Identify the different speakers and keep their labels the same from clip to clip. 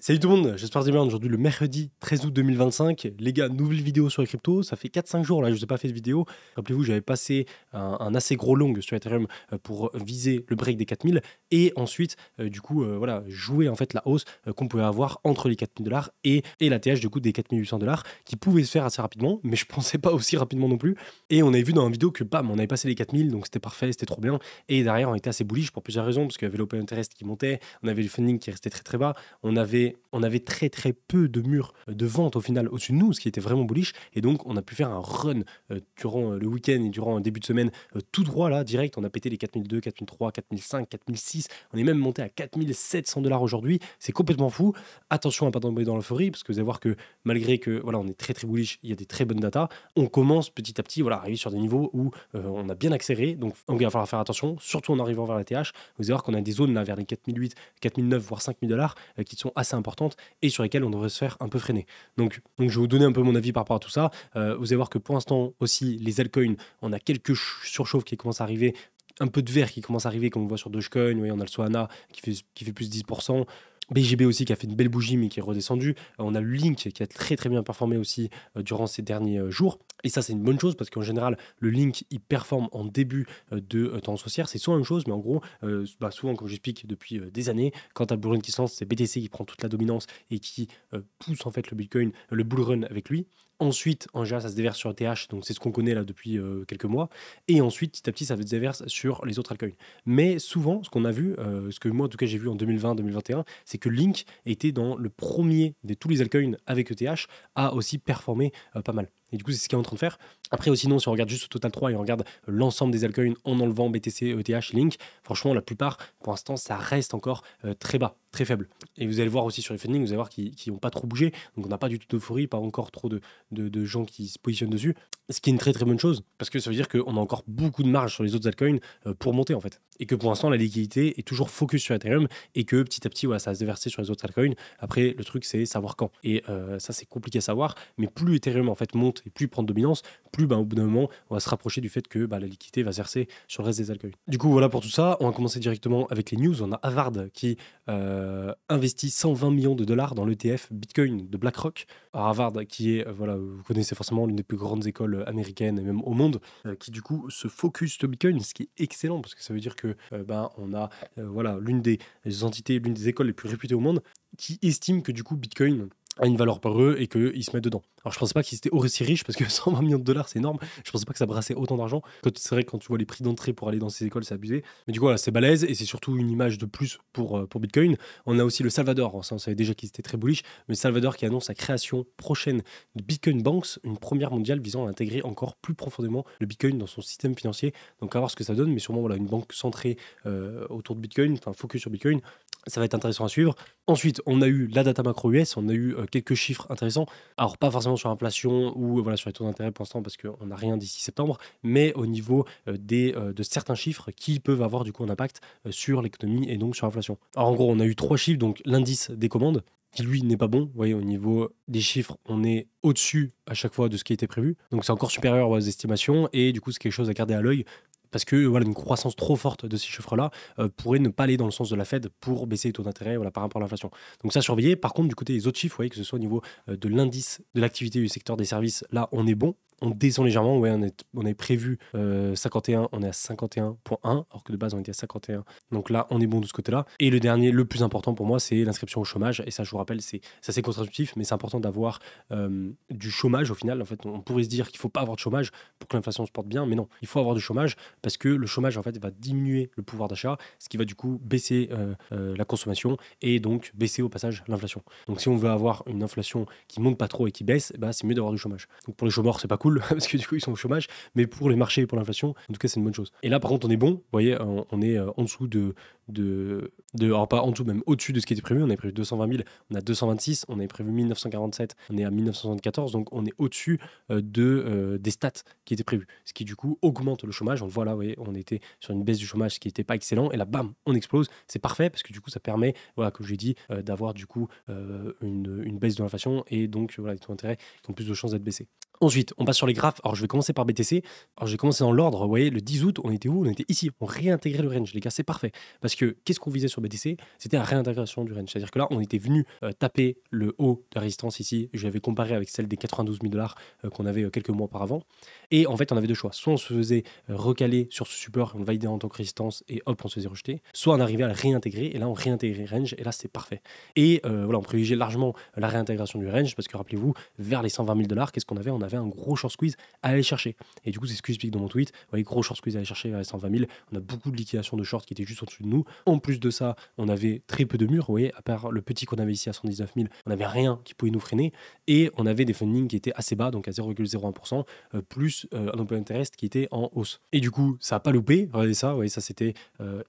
Speaker 1: Salut tout le monde, j'espère que vous allez bien. Aujourd'hui le mercredi 13 août 2025. Les gars, nouvelle vidéo sur les cryptos. Ça fait 4-5 jours là, je ne vous ai pas fait de vidéo. Rappelez-vous, j'avais passé un assez gros long sur Ethereum pour viser le break des 4000 et ensuite voilà, jouer en fait la hausse qu'on pouvait avoir entre les 4000 $ et la TH du coup des 4800 $ qui pouvait se faire assez rapidement, mais je pensais pas aussi rapidement non plus. Et on avait vu dans une vidéo que bam, on avait passé les 4000, donc c'était parfait, c'était trop bien. Et derrière, on était assez bullish pour plusieurs raisons, parce qu'il y avait l'open interest qui montait, on avait le funding qui restait très très bas, on avait très très peu de murs de vente au final au-dessus de nous, ce qui était vraiment bullish, et donc on a pu faire un run durant le week-end et durant un début de semaine tout droit là, direct. On a pété les 4002, 4003, 4005, 4006, on est même monté à 4700 $ aujourd'hui, c'est complètement fou. Attention à ne pas tomber dans l'euphorie, parce que vous allez voir que malgré que voilà, on est très très bullish, il y a des très bonnes datas, on commence petit à petit voilà, à arriver sur des niveaux où on a bien accéléré, donc il va falloir faire attention, surtout en arrivant vers la TH. Vous allez voir qu'on a des zones là vers les 4008, 4009, voire 5000 $ qui sont assez importantes et sur lesquelles on devrait se faire un peu freiner. Donc je vais vous donner un peu mon avis par rapport à tout ça. Vous allez voir que pour l'instant aussi, les altcoins, on a quelques surchauffes qui commencent à arriver, un peu de vert qui commence à arriver, comme on voit sur Dogecoin. On a le Solana qui fait plus de 10%. BGB aussi qui a fait une belle bougie mais qui est redescendu. On a le Link qui a très très bien performé aussi durant ces derniers jours. Et ça c'est une bonne chose parce qu'en général le Link il performe en début de tendance haussière. C'est souvent la même chose, mais en gros souvent comme j'explique depuis des années, quand tu as le bull run qui se lance, c'est BTC qui prend toute la dominance et qui pousse en fait le Bitcoin, le bull run avec lui. Ensuite, en général, ça se déverse sur le TH, donc c'est ce qu'on connaît là depuis quelques mois. Et ensuite, petit à petit, ça se déverse sur les autres altcoins. Mais souvent, ce qu'on a vu, ce que moi en tout cas j'ai vu en 2020-2021, c'est que Link était dans le premier de tous les altcoins avec ETH à aussi performer pas mal. Et du coup, c'est ce qu'il est en train de faire. Après, sinon, si on regarde juste au Total 3 et on regarde l'ensemble des altcoins en enlevant BTC, ETH, Link, franchement, la plupart, pour l'instant, ça reste encore très bas, très faible. Et vous allez voir aussi sur les fundings, vous allez voir qu'ils n'ont pas trop bougé. Donc, on n'a pas du tout d'euphorie, pas encore trop de gens qui se positionnent dessus. Ce qui est une très très bonne chose, parce que ça veut dire qu'on a encore beaucoup de marge sur les autres altcoins pour monter en fait. Et que pour l'instant, la liquidité est toujours focus sur Ethereum et que petit à petit, voilà, ça va se déverser sur les autres altcoins. Après, le truc, c'est savoir quand. Et ça, c'est compliqué à savoir. Mais plus Ethereum en fait monte et plus il prend de dominance, plus au bout d'un moment, on va se rapprocher du fait que la liquidité va se verser sur le reste des altcoins. Du coup, voilà pour tout ça. On va commencer directement avec les news. On a Harvard qui investit 120 millions de dollars dans l'ETF Bitcoin de BlackRock. Alors, Harvard qui est, voilà, vous connaissez forcément l'une des plus grandes écoles américaines et même au monde, qui du coup se focus sur Bitcoin, ce qui est excellent parce que ça veut dire que on a voilà, l'une des entités, l'une des écoles les plus réputées au monde qui estime que du coup Bitcoin a une valeur par eux et qu'ils se mettent dedans. Alors je pensais pas qu'ils étaient aussi riches parce que 120 millions de dollars c'est énorme. Je pensais pas que ça brassait autant d'argent. C'est vrai que quand tu vois les prix d'entrée pour aller dans ces écoles c'est abusé. Mais du coup voilà, c'est balèze et c'est surtout une image de plus pour Bitcoin. On a aussi le Salvador, ça on savait déjà qu'ils étaient très bullish, mais le Salvador qui annonce la création prochaine de Bitcoin Banks, une première mondiale visant à intégrer encore plus profondément le Bitcoin dans son système financier. Donc à voir ce que ça donne, mais sûrement voilà, une banque centrée autour de Bitcoin, enfin focus sur Bitcoin. Ça va être intéressant à suivre. Ensuite, on a eu la data macro US, on a eu quelques chiffres intéressants. Alors, pas forcément sur l'inflation ou voilà, sur les taux d'intérêt pour l'instant, parce qu'on n'a rien d'ici septembre, mais au niveau de certains chiffres qui peuvent avoir du coup un impact sur l'économie et donc sur l'inflation. Alors, en gros, on a eu 3 chiffres, donc l'indice des commandes, qui lui n'est pas bon. Vous voyez, au niveau des chiffres, on est au-dessus à chaque fois de ce qui était prévu. Donc, c'est encore supérieur aux estimations et du coup, c'est quelque chose à garder à l'œil. Parce que voilà, une croissance trop forte de ces chiffres-là pourrait ne pas aller dans le sens de la Fed pour baisser les taux d'intérêt voilà, par rapport à l'inflation. Donc ça, surveiller. Par contre, du côté des autres chiffres, vous voyez que ce soit au niveau de l'indice de l'activité du secteur des services, là, on est bon. On descend légèrement, ouais, on est prévu 51, on est à 51,1, alors que de base on était à 51. Donc là, on est bon de ce côté-là. Et le dernier, le plus important pour moi, c'est l'inscription au chômage. Et ça, je vous rappelle, c'est assez contre-intuitif, mais c'est important d'avoir du chômage au final. En fait, on pourrait se dire qu'il ne faut pas avoir de chômage pour que l'inflation se porte bien, mais non, il faut avoir du chômage parce que le chômage, en fait, va diminuer le pouvoir d'achat, ce qui va du coup baisser la consommation et donc baisser au passage l'inflation. Donc si on veut avoir une inflation qui monte pas trop et qui baisse, c'est mieux d'avoir du chômage. Donc pour les chômeurs, c'est pas cool parce que du coup ils sont au chômage, mais pour les marchés et pour l'inflation, en tout cas c'est une bonne chose. Et là par contre on est bon, vous voyez, on est en dessous alors pas en dessous, même au-dessus de ce qui était prévu. On avait prévu 220 000, on a 226, on avait prévu 1947, on est à 1974, donc on est au-dessus des stats qui étaient prévus, ce qui du coup augmente le chômage. On le voit là, vous voyez, on était sur une baisse du chômage, ce qui n'était pas excellent, et là bam, on explose. C'est parfait parce que du coup ça permet, voilà, comme j'ai dit, d'avoir du coup une baisse de l'inflation et donc voilà, les taux d'intérêt qui ont plus de chances d'être baissés. Ensuite, on passe sur les graphes. Alors, je vais commencer par BTC. Alors, j'ai commencé dans l'ordre. Vous voyez, le 10 août, on était où? On était ici. On réintégrait le range, les gars. C'est parfait. Parce que qu'est-ce qu'on visait sur BTC? C'était la réintégration du range. C'est-à-dire que là, on était venu taper le haut de résistance ici. Je l'avais comparé avec celle des 92 000 dollars qu'on avait quelques mois auparavant. Et en fait, on avait deux choix. Soit on se faisait recaler sur ce support, on le validait en tant que résistance et hop, on se faisait rejeter. Soit on arrivait à le réintégrer et là, on réintégrait le range et là, c'est parfait. Et voilà, on privilégiait largement la réintégration du range parce que rappelez-vous, vers les 120 000 dollars, qu'est-ce qu'on avait? On avait un gros short squeeze à aller chercher. Et du coup, c'est ce que j'explique dans mon tweet. Vous voyez, gros short squeeze à aller chercher vers les 120 000. On a beaucoup de liquidation de short qui était juste au-dessus de nous. En plus de ça, on avait très peu de murs. Vous voyez, à part le petit qu'on avait ici à 119 000, on n'avait rien qui pouvait nous freiner. Et on avait des fundings qui étaient assez bas, donc à 0,01%, plus un open interest qui était en hausse. Et du coup, ça n'a pas loupé. Regardez ça, vous voyez, ça c'était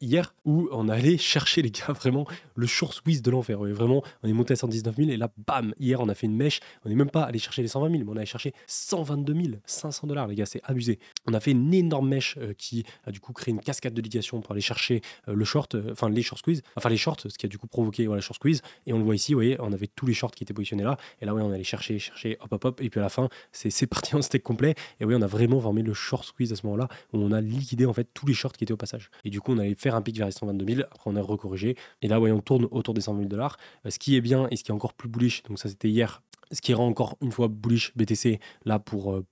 Speaker 1: hier où on allait chercher, les gars, vraiment le short squeeze de l'enfer. Vous voyez, vraiment, on est monté à 119 000 et là, bam, hier, on a fait une mèche. On n'est même pas allé chercher les 120 000, mais on allait chercher 122 500 dollars, les gars, c'est abusé. On a fait une énorme mèche qui a du coup créé une cascade de liquidation pour aller chercher le short, enfin les short squeeze, enfin les shorts, ce qui a du coup provoqué voilà, short squeeze. Et on le voit ici, vous voyez, on avait tous les shorts qui étaient positionnés là. Et là, oui, on allait chercher, hop, et puis à la fin, c'est parti en steak complet. Et oui, on a vraiment formé le short squeeze à ce moment-là, où on a liquidé en fait tous les shorts qui étaient au passage. Et du coup, on allait faire un pic vers les 122 000. Après, on a recorrigé. Et là, voyez, on tourne autour des 120 000 dollars. Ce qui est bien et ce qui est encore plus bullish, donc ça c'était hier. Ce qui rend encore une fois bullish BTC là pour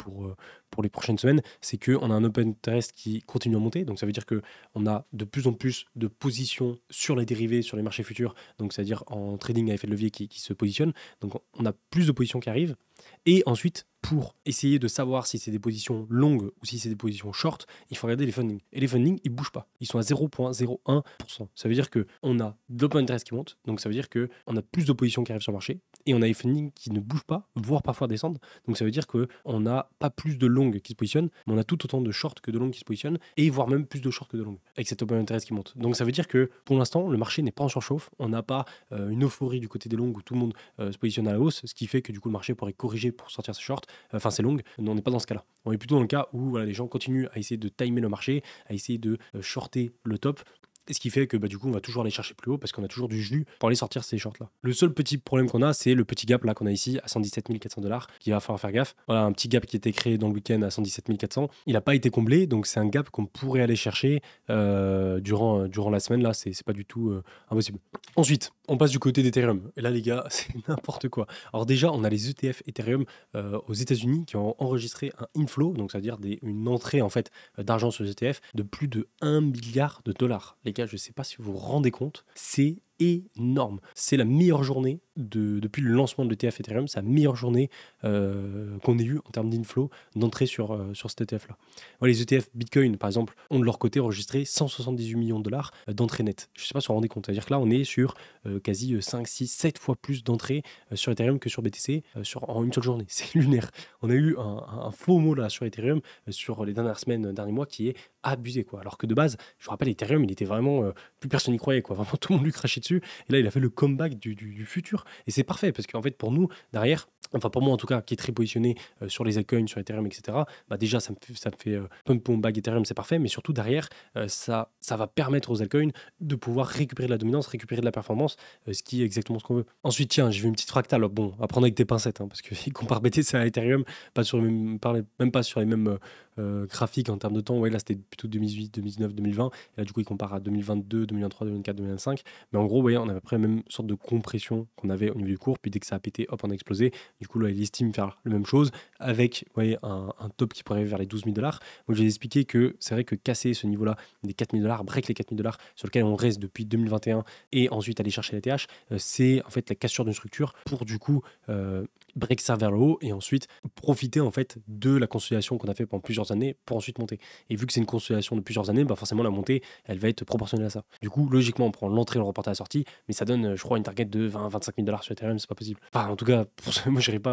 Speaker 1: les prochaines semaines, c'est qu'on a un open interest qui continue à monter. Donc ça veut dire qu'on a de plus en plus de positions sur les dérivés, sur les marchés futurs. Donc c'est-à-dire en trading à effet de levier qui se positionne. Donc on a plus de positions qui arrivent. Et ensuite, pour essayer de savoir si c'est des positions longues ou si c'est des positions short, il faut regarder les fundings. Et les fundings, ils ne bougent pas. Ils sont à 0,01%. Ça veut dire qu'on a de l'open interest qui monte. Donc ça veut dire qu'on a plus de positions qui arrivent sur le marché. Et on a les fundings qui ne bougent pas, voire parfois descendent. Donc ça veut dire qu'on n'a pas plus de longues qui se positionnent, mais on a tout autant de shorts que de longues qui se positionnent, et voire même plus de shorts que de longues, avec cet open interest qui monte. Donc ça veut dire que pour l'instant, le marché n'est pas en surchauffe. On n'a pas une euphorie du côté des longues où tout le monde se positionne à la hausse, ce qui fait que du coup le marché pourrait corriger pour sortir ses shorts, enfin ses longues. On n'est pas dans ce cas-là. On est plutôt dans le cas où voilà, les gens continuent à essayer de timer le marché, à essayer de shorter le top. Et ce qui fait que du coup, on va toujours aller chercher plus haut parce qu'on a toujours du jus pour aller sortir ces shorts-là. Le seul petit problème qu'on a, c'est le petit gap là qu'on a ici à 117 400 dollars, qu'il va falloir faire gaffe. Voilà, un petit gap qui a été créé dans le week-end à 117 400. Il n'a pas été comblé, donc c'est un gap qu'on pourrait aller chercher durant la semaine. Là, c'est pas du tout impossible. Ensuite, on passe du côté d'Ethereum. Et là, les gars, c'est n'importe quoi. Alors déjà, on a les ETF Ethereum aux États-Unis qui ont enregistré un inflow, donc c'est-à-dire une entrée en fait d'argent sur les ETF de plus de 1 milliard de dollars. Les gars, je ne sais pas si vous vous rendez compte, c'est énorme. C'est la meilleure journée depuis le lancement de l'ETF Ethereum, c'est la meilleure journée qu'on ait eue en termes d'inflow, d'entrée sur cet ETF-là. Voilà, les ETF Bitcoin, par exemple, ont de leur côté enregistré 178 millions de dollars d'entrée nette. Je ne sais pas si vous vous rendez compte. C'est-à-dire que là, on est sur quasi 5, 6, 7 fois plus d'entrées sur Ethereum que sur BTC en une seule journée. C'est lunaire. On a eu un faux mot là sur Ethereum sur les dernières semaines, derniers mois, qui est abusé, quoi. Alors que de base, je vous rappelle, Ethereum, il était vraiment plus personne n'y croyait, quoi. Vraiment, tout le monde lui crachait dessus. Et là, il a fait le comeback du futur. Et c'est parfait parce qu'en fait, pour nous, derrière, enfin pour moi en tout cas, qui est très positionné sur les altcoins, sur Ethereum, etc., déjà, ça me fait pump bag Ethereum, c'est parfait. Mais surtout, derrière, ça va permettre aux altcoins de pouvoir récupérer de la dominance, récupérer de la performance, ce qui est exactement ce qu'on veut. Ensuite, tiens, j'ai vu une petite fractale. Bon, à prendre avec tes pincettes, hein, parce qu'il compare BTC à Ethereum, même pas sur les mêmes graphiques en termes de temps. Ouais, là, c'était plutôt 2018, 2019, 2020. Et là, du coup, il compare à 2022, 2023, 2024, 2025. Mais en gros, ouais, on avait à peu près la même sorte de compression qu'on avait au niveau du cours. Puis dès que ça a pété, hop, on a explosé. Du coup, là, il estime faire la même chose avec un top qui pourrait arriver vers les 12 000 dollars. Donc, j'ai expliqué que c'est vrai que casser ce niveau-là des 4 000 dollars, break les 4 000 dollars sur lequel on reste depuis 2021 et ensuite aller chercher la TH, c'est en fait la cassure d'une structure pour du coup break ça vers le haut et ensuite profiter en fait de la consolidation qu'on a fait pendant plusieurs années pour ensuite monter. Et vu que c'est une consolidation de plusieurs années, forcément la montée, elle va être proportionnelle à ça. Du coup, logiquement, on prend l'entrée, on le reporte à la sortie, mais ça donne, je crois, une target de 20-25 000 dollars sur Ethereum, c'est pas possible. Enfin, en tout cas, moi, je n'irai pas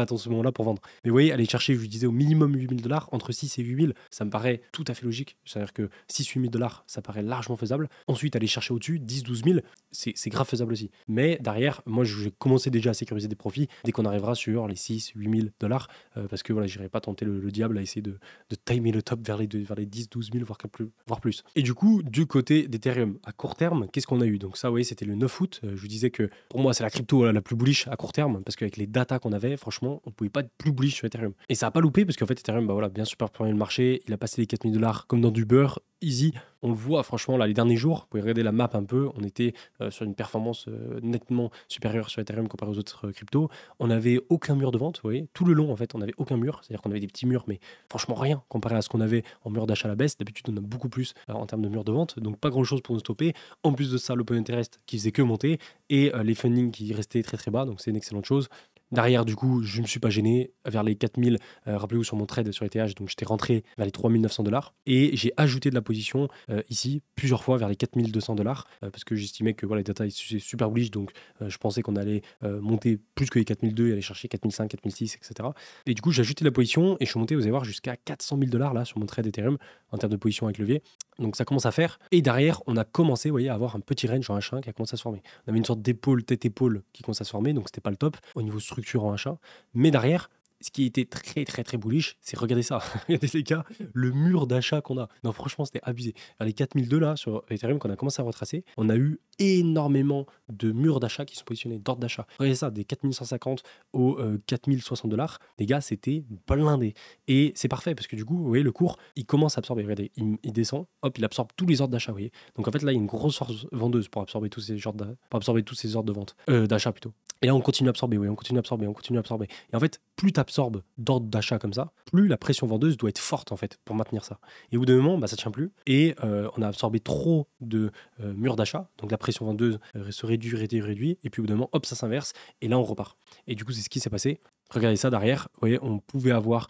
Speaker 1: attendre ce moment-là pour vendre. Mais vous voyez, aller chercher, je vous disais, au minimum 8 000 dollars, entre 6 et 8 000, ça me paraît tout à fait logique. C'est-à-dire que 6-8 000 dollars, ça paraît largement faisable. Ensuite, aller chercher au-dessus, 10-12 000, c'est grave faisable aussi. Mais derrière, moi, j'ai commencé déjà à sécuriser des profits. Dès qu'on arrivera sur les 6 000 $, 8 000 $, parce que voilà, j'irai pas tenter le diable à essayer de timer le top vers les 10 12 000, voire plus. Et du coup, du côté d'Ethereum, à court terme, qu'est-ce qu'on a eu? Donc ça, vous voyez, c'était le 9 août. Je vous disais que pour moi, c'est la crypto la plus bullish à court terme, parce qu'avec les datas qu'on avait, franchement, on pouvait pas être plus bullish sur Ethereum. Et ça a pas loupé, parce qu'en fait, Ethereum, bah voilà, bien super performé le marché, il a passé les 4 000 $ comme dans du beurre, easy. On le voit, franchement, là, les derniers jours, vous pouvez regarder la map un peu, on était sur une performance nettement supérieure sur Ethereum comparé aux autres cryptos. On n'avait aucun mur de vente, vous voyez, tout le long, en fait, on n'avait aucun mur, c'est-à-dire qu'on avait des petits murs, mais franchement, rien comparé à ce qu'on avait en mur d'achat à la baisse. D'habitude, on a beaucoup plus en termes de murs de vente, donc pas grand-chose pour nous stopper. En plus de ça, l'open interest qui faisait que monter et les funding qui restaient très très bas, donc c'est une excellente chose. Derrière, du coup, je ne me suis pas gêné vers les 4000. Rappelez-vous sur mon trade sur ETH, donc j'étais rentré vers les 3900 $ et j'ai ajouté de la position ici plusieurs fois vers les 4200 $ parce que j'estimais que voilà, les data c'est super bullish, donc je pensais qu'on allait monter plus que les 4002 et aller chercher 4005, 4006, etc. Et du coup, j'ai ajouté de la position et je suis monté, vous allez voir, jusqu'à 400 000 $ là sur mon trade Ethereum en termes de position avec levier. Donc ça commence à faire. Et derrière, on a commencé, vous voyez, à avoir un petit range en H1 qui a commencé à se former. On avait une sorte d'épaule, tête-épaule qui commence à se former, donc c'était pas le top au niveau structure en H1. Mais derrière, ce qui était très très très bullish, c'est regardez ça, regardez les gars, le mur d'achat qu'on a. Non, franchement, c'était abusé. Vers les 4002 là sur Ethereum qu'on a commencé à retracer, on a eu énormément de murs d'achat qui sont positionnés, d'ordre d'achat. Regardez ça, des 4150 aux 4060 $. Les gars, c'était blindé. Et c'est parfait parce que du coup, vous voyez, le cours, il commence à absorber. Regardez, il descend, hop, il absorbe tous les ordres d'achat, vous voyez. Donc en fait, là, il y a une grosse force vendeuse pour absorber tous ces ordres de vente, d'achat plutôt. Et là, on continue à absorber, oui, on continue à absorber, on continue à absorber. Et en fait, plus tu absorbes d'ordre d'achat comme ça, plus la pression vendeuse doit être forte en fait pour maintenir ça. Et au bout d'un moment, bah, ça tient plus. Et on a absorbé trop de murs d'achat. Donc la pression vendeuse se réduit. Et puis au bout d'un moment, hop, ça s'inverse. Et là, on repart. Et du coup, c'est ce qui s'est passé. Regardez ça derrière, vous voyez, on pouvait avoir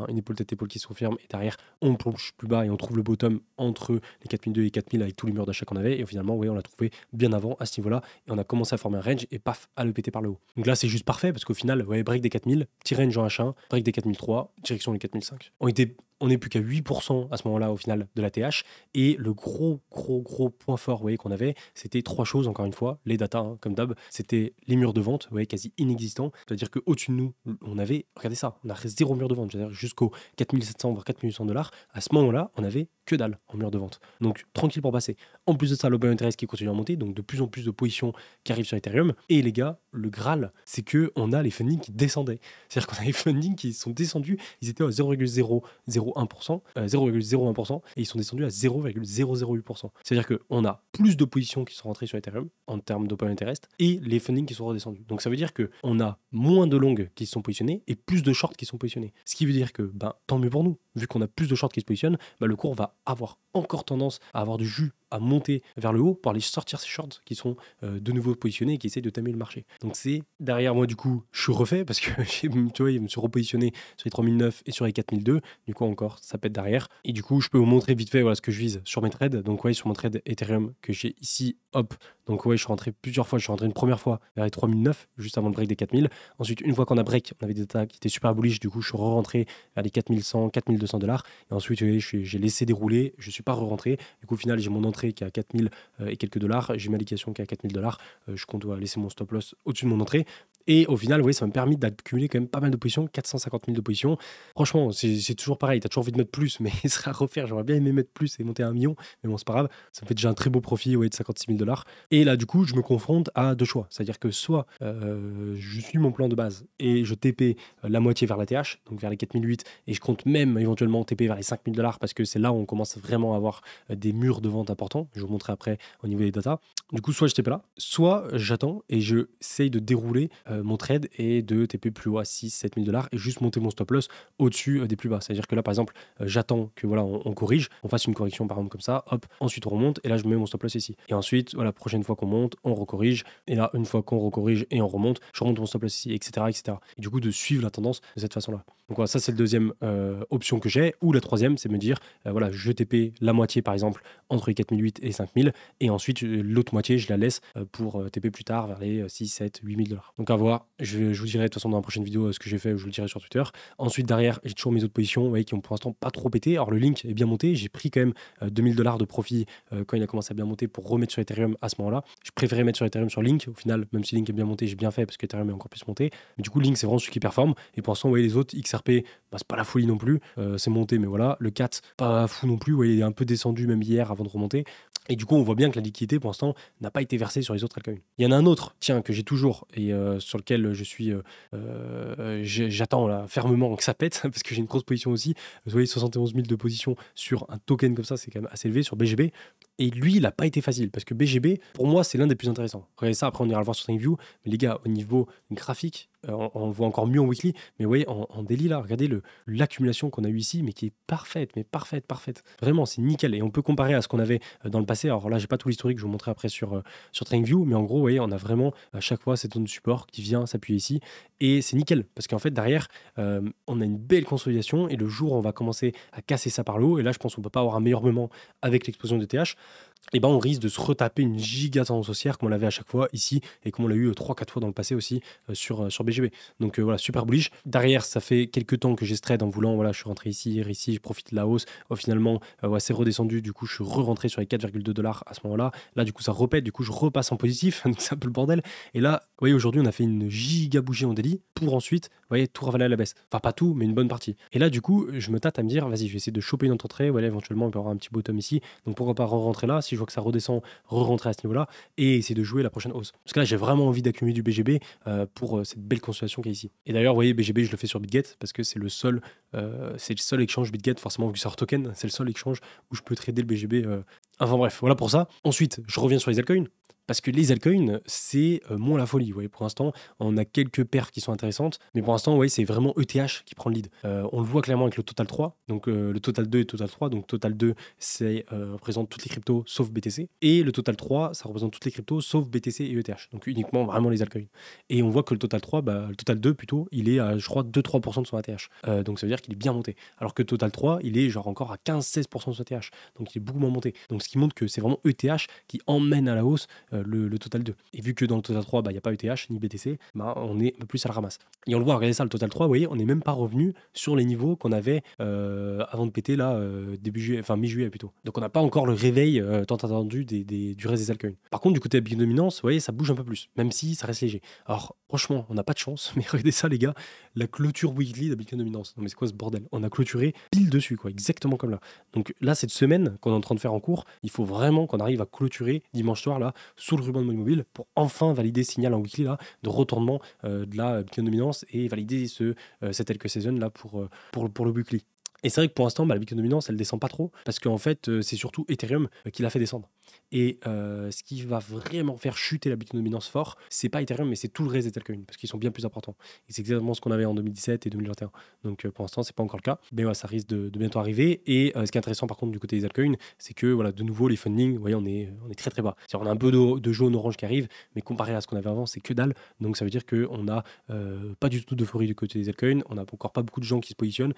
Speaker 1: une épaule tête-épaule qui se confirme et derrière on plonge plus bas et on trouve le bottom entre les 4002 et 4000 avec tous les murs d'achat qu'on avait et finalement, vous voyez, on l'a trouvé bien avant à ce niveau-là et on a commencé à former un range et paf, à le péter par le haut. Donc là, c'est juste parfait parce qu'au final, vous voyez, break des 4000, petit range en H1, break des 4003, direction les 4005. On n'est plus qu'à 8% à ce moment-là au final de la TH et le gros point fort, vous voyez, qu'on avait, c'était trois choses encore une fois, les datas, hein, comme d'hab, c'était les murs de vente, vous voyez, quasi inexistants, c'est-à-dire qu'au-dessus de nous, on avait, regardez ça, on a zéro mur de vente, c'est-à-dire jusqu'aux 4700 voire 4800 $, à ce moment-là, on avait que dalle en mur de vente. Donc tranquille pour passer. En plus de ça, l'open interest qui continue à monter, donc de plus en plus de positions qui arrivent sur Ethereum. Et les gars, le Graal, c'est que on a les fundings qui descendaient. C'est-à-dire qu'on a les fundings qui sont descendus, ils étaient à 0,001%, 0,01%, et ils sont descendus à 0,008%. C'est-à-dire qu'on a plus de positions qui sont rentrées sur Ethereum en termes d'open interest et les fundings qui sont redescendus. Donc ça veut dire qu'on a moins de longues qui sont positionnées et plus de shorts qui sont positionnés. Ce qui veut dire que tant mieux pour nous. Vu qu'on a plus de shorts qui se positionnent, le cours va avoir encore tendance à avoir du jus, à monter vers le haut pour aller sortir ces shorts qui sont de nouveau positionnés et qui essaient de tamer le marché. Donc c'est derrière moi, du coup, je suis refait parce que tu vois, je me suis repositionné sur les 3009 et sur les 4002. Du coup, encore, ça pète derrière. Et du coup, je peux vous montrer vite fait voilà, ce que je vise sur mes trades. Donc, ouais, sur mon trade Ethereum que j'ai ici, hop. Donc, ouais, je suis rentré plusieurs fois. Je suis rentré une première fois vers les 3009, juste avant le break des 4000. Ensuite, une fois qu'on a break, on avait des datas qui étaient super bullish. Du coup, je suis rentré vers les 4100, 4200 $. Et ensuite, j'ai laissé dérouler. Je ne suis pas re-rentré. Du coup, au final, j'ai mon entrée qui est à 4000 et quelques dollars. J'ai ma allocation qui est à 4000 $. Je compte laisser mon stop loss au-dessus de mon entrée. Et au final, vous voyez, ça m'a permis d'accumuler quand même pas mal de positions, 450 000 de positions. Franchement, c'est toujours pareil, tu as toujours envie de mettre plus, mais il sera à refaire. J'aurais bien aimé mettre plus et monter à 1 million, mais bon, c'est pas grave. Ça me fait déjà un très beau profit de 56 000 $. Et là, du coup, je me confronte à deux choix. C'est-à-dire que soit je suis mon plan de base et je TP la moitié vers la TH, donc vers les 4008, et je compte même éventuellement TP vers les 5 000 $ parce que c'est là où on commence vraiment à avoir des murs de vente importants. Je vais vous montrer après au niveau des datas. Du coup, soit je TP là, soit j'attends et je essaye de dérouler mon trade et de TP plus haut à 6-7 000 $ et juste monter mon stop loss au-dessus des plus bas. C'est-à-dire que là, par exemple, j'attends que voilà, on corrige, on fasse une correction par exemple comme ça, hop, ensuite on remonte et là je mets mon stop loss ici. Et ensuite, voilà, prochaine fois qu'on monte, on recorrige et là, une fois qu'on recorrige et on remonte, je remonte mon stop loss ici, etc., etc. Et du coup, de suivre la tendance de cette façon-là. Donc voilà, ça c'est le deuxième option que j'ai. Ou la troisième, c'est me dire, voilà, je TP la moitié par exemple entre les 4008 4008 et 5000. Et ensuite, l'autre moitié, je la laisse pour TP plus tard vers les 6, 7, 8000 dollars. Donc à voir. Je vous dirai de toute façon dans la prochaine vidéo ce que j'ai fait, je vous le dirai sur Twitter. Ensuite, derrière, j'ai toujours mes autres positions, vous voyez, qui ont pour l'instant pas trop pété. Alors le Link est bien monté. J'ai pris quand même 2000 dollars de profit quand il a commencé à bien monter pour remettre sur Ethereum à ce moment-là. Je préférais mettre sur Ethereum sur Link. Au final, même si Link est bien monté, j'ai bien fait parce que Ethereum est encore plus monté. Mais du coup, Link, c'est vraiment celui qui performe. Et pour l'instant, vous voyez, les autres, XRP, bah, c'est pas la folie non plus. C'est monté, mais voilà. Le 4, pas fou non plus. Vous voyez, il est un peu descendu même hier avant de remonter. Et du coup, on voit bien que la liquidité, pour l'instant, n'a pas été versée sur les autres altcoins. Il y en a un autre, tiens, que j'ai toujours et sur lequel je suis, j'attends là, fermement que ça pète, parce que j'ai une grosse position aussi. Vous voyez, 71 000 de position sur un token comme ça, c'est quand même assez élevé sur BGB. Et lui, il n'a pas été facile, parce que BGB, pour moi, c'est l'un des plus intéressants. Regardez ça, après on ira le voir sur TradingView. Mais les gars, au niveau graphique, on le voit encore mieux en weekly, mais vous voyez, en daily, là, regardez l'accumulation qu'on a eue ici, mais qui est parfaite, mais parfaite, parfaite. Vraiment, c'est nickel. Et on peut comparer à ce qu'on avait dans le passé. Alors là, j'ai pas tout l'historique, je vous montrerai après sur TradingView, mais en gros, vous voyez, on a vraiment à chaque fois cette zone de support qui vient s'appuyer ici. Et c'est nickel, parce qu'en fait, derrière, on a une belle consolidation, et le jour où on va commencer à casser ça par le haut, et là, je pense qu'on peut pas avoir un meilleur moment avec l'explosion de TH, et ben on risque de se retaper une giga tendance haussière comme on l'avait à chaque fois ici et comme on l'a eu 3-4 fois dans le passé aussi sur BGB. Donc voilà, super bullish. Derrière, ça fait quelques temps que j'ai ce trade en voulant, voilà, je suis rentré ici, je profite de la hausse. Finalement, ouais, c'est redescendu, du coup, je suis re-rentré sur les 4,2 $ à ce moment-là. Là, du coup, ça repète, du coup, je repasse en positif, donc c'est un peu le bordel. Et là, vous voyez, aujourd'hui, on a fait une giga bougie en daily pour ensuite, vous voyez, tout ravaler à la baisse. Enfin, pas tout, mais une bonne partie. Et là, du coup, je me tâte à me dire, vas-y, je vais essayer de choper une entrée. Voilà, éventuellement, on peut avoir un petit bottom ici. Donc pourquoi pas re-rentrer là, si je vois que ça redescend, re-rentrer à ce niveau-là et essayer de jouer la prochaine hausse. Parce que là, j'ai vraiment envie d'accumuler du BGB pour cette belle consolidation qu'il y a ici. Et d'ailleurs, vous voyez, BGB, je le fais sur BitGet parce que c'est le seul exchange BitGet, forcément, vu que c'est hors token, c'est le seul exchange où je peux trader le BGB. Enfin bref, voilà pour ça. Ensuite, je reviens sur les altcoins. Parce que les altcoins, c'est moins la folie. Vous voyez, pour l'instant, on a quelques paires qui sont intéressantes. Mais pour l'instant, vous voyez, c'est vraiment ETH qui prend le lead. On le voit clairement avec le Total 3. Donc le Total 2 et le Total 3. Donc Total 2, ça représente toutes les cryptos sauf BTC. Et le Total 3, ça représente toutes les cryptos sauf BTC et ETH. Donc uniquement vraiment les altcoins. Et on voit que le Total 3, le Total 2 plutôt, il est à, je crois, 2-3% de son ATH. Donc ça veut dire qu'il est bien monté. Alors que le Total 3, il est genre encore à 15-16% de son ATH. Donc il est beaucoup moins monté. Donc ce qui montre que c'est vraiment ETH qui emmène à la hausse le Total 2. Et vu que dans le Total 3, il n'y a pas ETH ni BTC, on est plus à la ramasse. Et on le voit, regardez ça, le Total 3, vous voyez, on n'est même pas revenu sur les niveaux qu'on avait avant de péter là, début juillet, enfin mi-juillet plutôt. Donc on n'a pas encore le réveil tant attendu du reste des altcoins. Par contre, du côté de la Bitcoin dominance, vous voyez, ça bouge un peu plus, même si ça reste léger. Alors franchement, on n'a pas de chance, mais regardez ça les gars, la clôture weekly de la Bitcoin dominance. Non mais c'est quoi ce bordel? On a clôturé pile dessus, quoi, exactement comme là. Donc là, cette semaine qu'on est en train de faire en cours, il faut vraiment qu'on arrive à clôturer dimanche soir là, sous le ruban de mobile pour enfin valider ce signal en weekly là, de retournement de la Bitcoin dominance et valider cette LQ season là pour le weekly. Et c'est vrai que pour l'instant, la Bitcoin dominance, elle descend pas trop parce qu'en fait, c'est surtout Ethereum qui l'a fait descendre. Et ce qui va vraiment faire chuter la Bitcoin dominance fort, c'est pas Ethereum, mais c'est tout le reste des altcoins parce qu'ils sont bien plus importants. Et c'est exactement ce qu'on avait en 2017 et 2021. Donc pour l'instant, c'est pas encore le cas. Mais ouais, ça risque de bientôt arriver. Et ce qui est intéressant par contre du côté des altcoins, c'est que voilà, de nouveau, les funding, vous voyez, on est très très bas. On a un peu de jaune orange qui arrive, mais comparé à ce qu'on avait avant, c'est que dalle. Donc ça veut dire qu'on n'a pas du tout d'euphorie du côté des altcoins. On n'a encore pas beaucoup de gens qui se positionnent.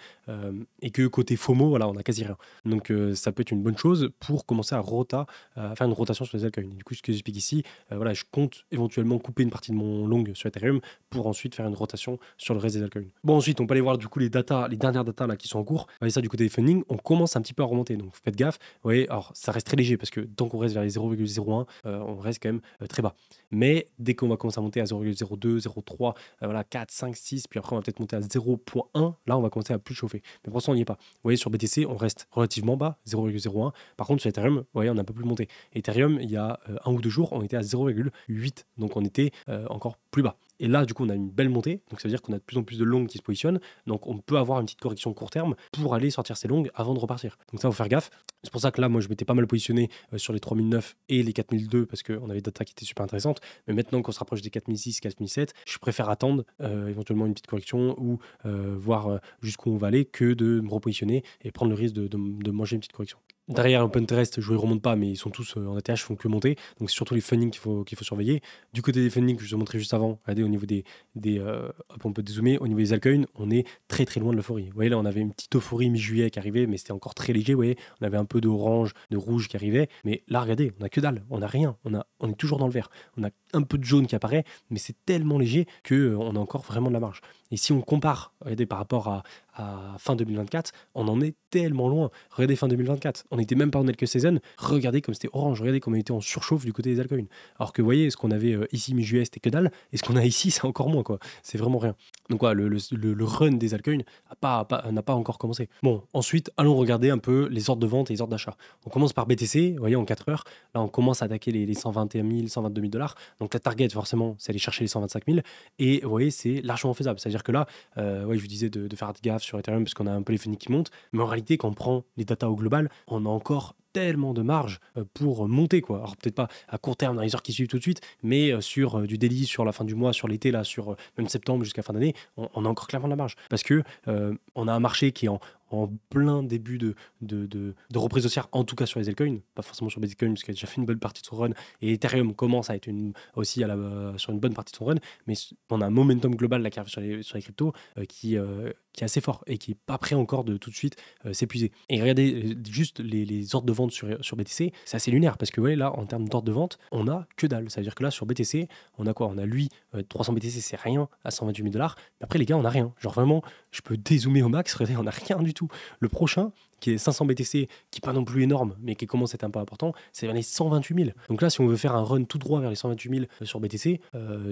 Speaker 1: Et que côté FOMO, voilà, on n'a quasi rien. Donc ça peut être une bonne chose pour commencer à faire une rotation sur les altcoins. Du coup, ce que j'explique ici, voilà, je compte éventuellement couper une partie de mon long sur Ethereum pour ensuite faire une rotation sur le reste des altcoins. Bon, ensuite, on peut aller voir du coup les dernières datas là qui sont en cours. Vous voyez ça du côté des funding, on commence un petit peu à remonter. Donc faites gaffe. Vous voyez, alors ça reste très léger parce que tant qu'on reste vers les 0,01, on reste quand même très bas. Mais dès qu'on va commencer à monter à 0,02, 0,3, voilà, 4, 5, 6, puis après on va peut-être monter à 0,1, là on va commencer à plus chauffer. Mais pour l'instant, on n'y est pas. Vous voyez, sur BTC, on reste relativement bas, 0,01. Par contre, sur Ethereum, vous voyez, on a un peu plus monté. Ethereum, il y a 1 ou 2 jours, on était à 0,8. Donc, on était encore plus bas. Et là, du coup, on a une belle montée. Donc, ça veut dire qu'on a de plus en plus de longues qui se positionnent. Donc, on peut avoir une petite correction court terme pour aller sortir ces longues avant de repartir. Donc, ça, il faut faire gaffe. C'est pour ça que là, moi, je m'étais pas mal positionné sur les 3009 et les 4002 parce qu'on avait des datas qui étaient super intéressantes. Mais maintenant qu'on se rapproche des 4006, 4007, je préfère attendre éventuellement une petite correction ou voir jusqu'où on va aller que de me repositionner et prendre le risque de manger une petite correction. Derrière, Pinterest, je ne les remonte pas, mais ils sont tous en ATH, ils font que monter. Donc, c'est surtout les fundings qu'il faut surveiller. Du côté des fundings que je vous ai montré juste avant, regardez, au niveau hop, on peut dézoomer, au niveau des altcoins, on est très très loin de l'euphorie. Vous voyez, là, on avait une petite euphorie mi-juillet qui arrivait, mais c'était encore très léger. Vous voyez, on avait un peu d'orange, de rouge qui arrivait. Mais là, regardez, on a que dalle, on n'a rien. On est toujours dans le vert. On a un peu de jaune qui apparaît, mais c'est tellement léger qu'on a encore vraiment de la marge. Et si on compare, regardez, par rapport à fin 2024, on en est tellement loin. Regardez fin 2024, on n'était même pas en quelques season. Regardez comme c'était orange, regardez comme on était en surchauffe du côté des altcoins. Alors que vous voyez, ce qu'on avait ici mi-juillet, c'était que dalle, et ce qu'on a ici, c'est encore moins, quoi. C'est vraiment rien. Donc voilà, le run des altcoins n'a pas encore commencé. Bon, ensuite, allons regarder un peu les ordres de vente et les ordres d'achat. On commence par BTC, vous voyez, en 4 heures. Là, on commence à attaquer les 121 000, 122 000 $. Donc la target, forcément, c'est aller chercher les 125 000. Et vous voyez, c'est largement faisable. C'est-à-dire que là, ouais, je vous disais de faire gaffe sur Ethereum parce qu'on a un peu les fundings qui montent. Mais en réalité, quand on prend les datas au global, on a encore tellement de marge pour monter, quoi. Alors peut-être pas à court terme dans les heures qui suivent tout de suite, mais sur du daily, sur la fin du mois, sur l'été, là, sur même septembre jusqu'à fin d'année, on a encore clairement de la marge. Parce que on a un marché qui est en plein début de reprise haussière, en tout cas sur les altcoins, pas forcément sur Bitcoin, parce qu'il a déjà fait une bonne partie de son run, et Ethereum commence à être aussi sur une bonne partie de son run, mais on a un momentum global là, qui arrive sur les cryptos qui est assez fort et qui n'est pas prêt encore de tout de suite s'épuiser. Et regardez juste les ordres de vente sur BTC, c'est assez lunaire, parce que ouais, là, en termes d'ordre de vente, on a que dalle. Ça veut dire que là, sur BTC, on a quoi? On a 300 BTC, c'est rien, à 128 000 $. Mais après, les gars, on n'a rien. Genre vraiment, je peux dézoomer au max, regardez, on n'a rien du tout. Le prochain, qui est 500 BTC, qui n'est pas non plus énorme, mais qui commence à être un peu important, c'est vers les 128 000. Donc là, si on veut faire un run tout droit vers les 128 000 sur BTC,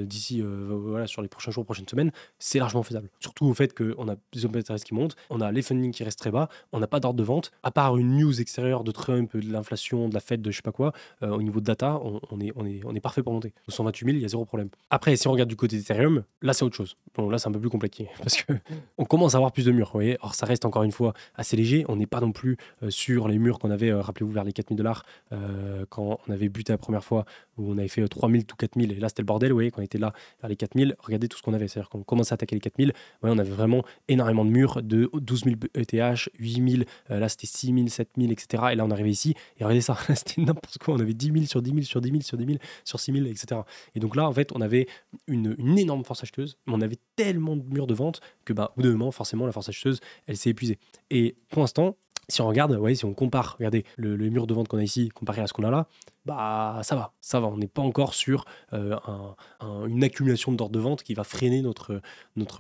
Speaker 1: d'ici, voilà, sur les prochains jours, prochaines semaines, c'est largement faisable. Surtout au fait qu'on a des open interest qui montent, on a les fundings qui restent très bas, on n'a pas d'ordre de vente, à part une news extérieure de Trump, de l'inflation, de la Fed, de je sais pas quoi, au niveau de data, on est parfait pour monter. Aux 128 000, il y a zéro problème. Après, si on regarde du côté d'Ethereum, là, c'est autre chose. Bon, là, c'est un peu plus compliqué, parce que on commence à avoir plus de murs, vous voyez. Alors, ça reste encore une fois assez léger, on n'est pas non plus sur les murs qu'on avait, rappelez-vous, vers les 4 000 $ quand on avait buté la première fois, où on avait fait 3 000 tout 4 000, et là, c'était le bordel, vous voyez, quand on était là vers les 4 000, regardez tout ce qu'on avait, c'est-à-dire qu'on commençait à attaquer les 4 000, ouais, on avait vraiment énormément de murs, de 12 000 ETH, 8 000, là, c'était 6 000, 7 000, etc. Et là, on arrivait ici, et regardez ça, c'était n'importe quoi, on avait 10 000 sur 10 000 sur 10 000 sur 10 000 sur 6 000, etc. Et donc là, en fait, on avait une énorme force acheteuse, mais on avait tellement de murs de vente que, bah, au bout d'un moment, forcément, la force acheteuse, elle s'est épuisée. Et pour l'instant, si on regarde, ouais, si on compare, regardez le mur de vente qu'on a ici comparé à ce qu'on a là, bah ça va. On n'est pas encore sur une accumulation d'ordres de vente qui va freiner notre